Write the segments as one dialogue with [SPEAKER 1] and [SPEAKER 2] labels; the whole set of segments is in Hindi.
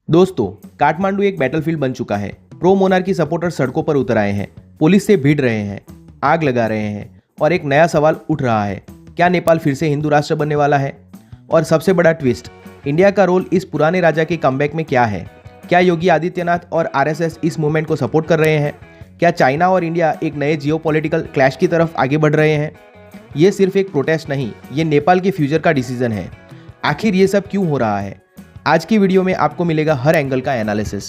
[SPEAKER 1] दोस्तों, काठमांडू एक बैटलफील्ड बन चुका है। प्रो मोनार्की सपोर्टर सड़कों पर उतर आए हैं, पुलिस से भिड़ रहे हैं, आग लगा रहे हैं और एक नया सवाल उठ रहा है, क्या नेपाल फिर से हिंदू राष्ट्र बनने वाला है? और सबसे बड़ा ट्विस्ट, इंडिया का रोल इस पुराने राजा के कमबैक में क्या है? क्या योगी आदित्यनाथ और आरएसएस इस मूवमेंट को सपोर्ट कर रहे हैं? क्या चाइना और इंडिया एक नए जियोपॉलिटिकल क्लैश की तरफ आगे बढ़ रहे हैं? ये सिर्फ एक प्रोटेस्ट नहीं, ये नेपाल के फ्यूचर का डिसीजन है। आखिर ये सब क्यों हो रहा है? आज की वीडियो में आपको मिलेगा हर एंगल का एनालिसिस।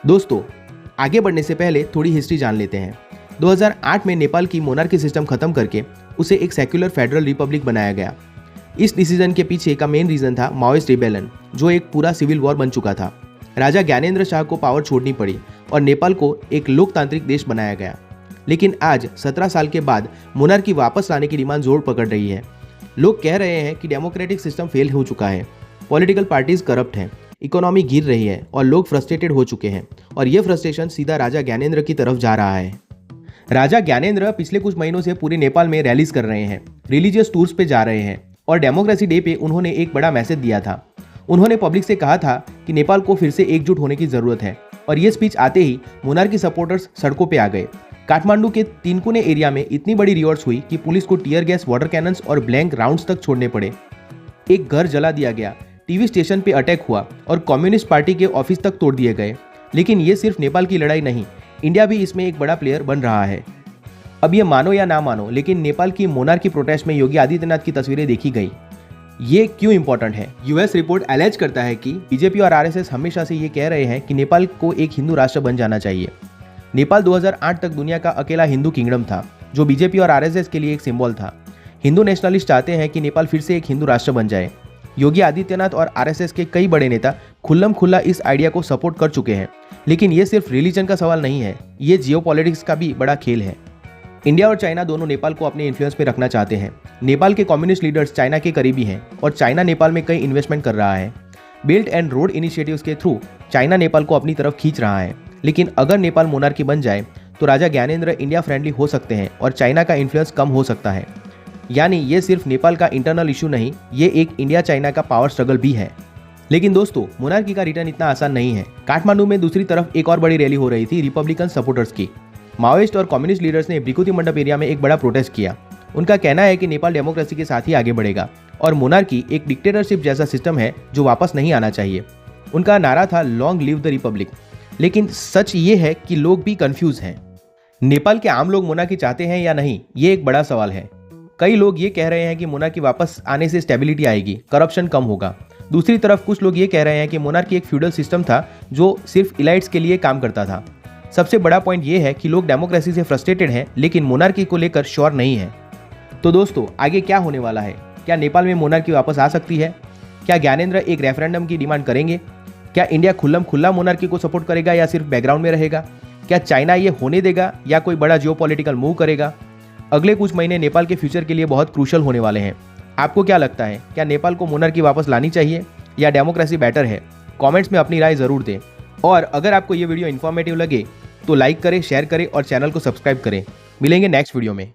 [SPEAKER 1] दोस्तों, आगे बढ़ने से पहले थोड़ी हिस्ट्री जान लेते हैं। 2008 में नेपाल की मोनार्की सिस्टम खत्म करके उसे एक सेक्युलर फेडरल रिपब्लिक बनाया गया। इस डिसीजन के पीछे का मेन रीजन था माओइस्ट रिबेलियन, जो एक पूरा सिविल वॉर बन चुका था। राजा ज्ञानेंद्र शाह को पावर छोड़नी पड़ी और नेपाल को एक लोकतांत्रिक देश बनाया गया। लेकिन आज 17 साल के बाद मोनार्की वापस लाने की डिमांड जोर पकड़ रही है। लोग कह रहे हैं कि डेमोक्रेटिक सिस्टम फेल हो चुका है, पॉलिटिकल पार्टीज करप्ट हैं, इकोनॉमी गिर रही है और लोग फ्रस्ट्रेटेड हो चुके हैं। और ये फ्रस्ट्रेशन सीधा राजा ज्ञानेंद्र की तरफ जा रहा है। राजा ज्ञानेंद्र पिछले कुछ महीनों से पूरे नेपाल में रैलीज कर रहे हैं, रिलीजियस टूर्स पे जा रहे हैं और डेमोक्रेसी डे पे उन्होंने एक बड़ा मैसेज दिया था। उन्होंने पब्लिक से कहा था कि नेपाल को फिर से एकजुट होने की जरूरत है। और ये स्पीच आते ही मोनार्की सपोर्टर्स सड़कों पे आ गए। काठमांडू के तीनकुने एरिया में इतनी बड़ी रिवॉर्ड्स हुई कि पुलिस को टीयर गैस, वाटर कैनन्स और ब्लैंक राउंड्स तक छोड़ने पड़े। एक घर जला दिया गया, टीवी स्टेशन पे अटैक हुआ और कम्युनिस्ट पार्टी के ऑफिस तक तोड़ दिए गए। लेकिन ये सिर्फ नेपाल की लड़ाई नहीं, इंडिया भी इसमें एक बड़ा प्लेयर बन रहा है। अब ये मानो या ना मानो, लेकिन नेपाल की मोनार्की प्रोटेस्ट में योगी आदित्यनाथ की तस्वीरें देखी गई। ये क्यों इंपॉर्टेंट है? यूएस रिपोर्ट एलेज करता है कि बीजेपी और आरएसएस हमेशा से ये कह रहे हैं कि नेपाल को एक हिंदू राष्ट्र बन जाना चाहिए। नेपाल 2008 तक दुनिया का अकेला हिंदू किंगडम था, जो बीजेपी और आरएसएस के लिए एक सिंबल था। हिंदू नेशनलिस्ट चाहते हैं कि नेपाल फिर से एक हिंदू राष्ट्र बन जाए। योगी आदित्यनाथ और आरएसएस के कई बड़े नेता खुल्लम खुल्ला इस आइडिया को सपोर्ट कर चुके हैं। लेकिन ये सिर्फ रिलीजन का सवाल नहीं है, ये जियोपॉलिटिक्स का भी बड़ा खेल है। इंडिया और चाइना दोनों नेपाल को अपने इन्फ्लुएंस में रखना चाहते हैं। नेपाल के कम्युनिस्ट लीडर्स चाइना के करीबी हैं और चाइना नेपाल में कई इन्वेस्टमेंट कर रहा है। बेल्ट एंड रोड इनिशिएटिव्स के थ्रू चाइना नेपाल को अपनी तरफ खींच रहा है। लेकिन अगर नेपाल मोनार्की बन जाए तो राजा ज्ञानेंद्र इंडिया फ्रेंडली हो सकते हैं और चाइना का इन्फ्लुएंस कम हो सकता है। यानी ये सिर्फ नेपाल का इंटरनल इशू नहीं, ये एक इंडिया चाइना का पावर स्ट्रगल भी है। लेकिन दोस्तों, मोनार्की का रिटर्न इतना आसान नहीं है। काठमांडू में दूसरी तरफ एक और बड़ी रैली हो रही थी रिपब्लिकन सपोर्टर्स की। माओइस्ट और कम्युनिस्ट लीडर्स ने ब्रिकुती मंडप एरिया में एक बड़ा प्रोटेस्ट किया। उनका कहना है कि नेपाल डेमोक्रेसी के साथ ही आगे बढ़ेगा और मोनार्की एक डिक्टेटरशिप जैसा सिस्टम है जो वापस नहीं आना चाहिए। उनका नारा था लॉन्ग लिव द रिपब्लिक। लेकिन सच ये है कि लोग भी कंफ्यूज हैं। नेपाल के आम लोग मोनार्की चाहते हैं या नहीं, ये एक बड़ा सवाल है। कई लोग ये कह रहे हैं कि मोनार्की वापस आने से स्टेबिलिटी आएगी, करप्शन कम होगा। दूसरी तरफ कुछ लोग ये कह रहे हैं कि मोनार्की एक फ्यूडल सिस्टम था जो सिर्फ इलाइट्स के लिए काम करता था। सबसे बड़ा पॉइंट ये है कि लोग डेमोक्रेसी से फ्रस्ट्रेटेड हैं, लेकिन मोनार्की को लेकर श्योर नहीं है। तो दोस्तों, आगे क्या होने वाला है? क्या नेपाल में मोनार्की वापस आ सकती है? क्या ज्ञानेंद्र एक रेफरेंडम की डिमांड करेंगे? क्या इंडिया खुल्लम खुल्ला मोनार्की को सपोर्ट करेगा या सिर्फ बैकग्राउंड में रहेगा? क्या चाइना ये होने देगा या कोई बड़ा जियोपॉलिटिकल मूव करेगा? अगले कुछ महीने नेपाल के फ्यूचर के लिए बहुत क्रूशल होने वाले हैं। आपको क्या लगता है, क्या नेपाल को मोनार्की वापस लानी चाहिए या डेमोक्रेसी बेटर है? कमेंट्स में अपनी राय जरूर दें। और अगर आपको ये वीडियो इन्फॉर्मेटिव लगे तो लाइक करें, शेयर करें और चैनल को सब्सक्राइब करें। मिलेंगे नेक्स्ट वीडियो में।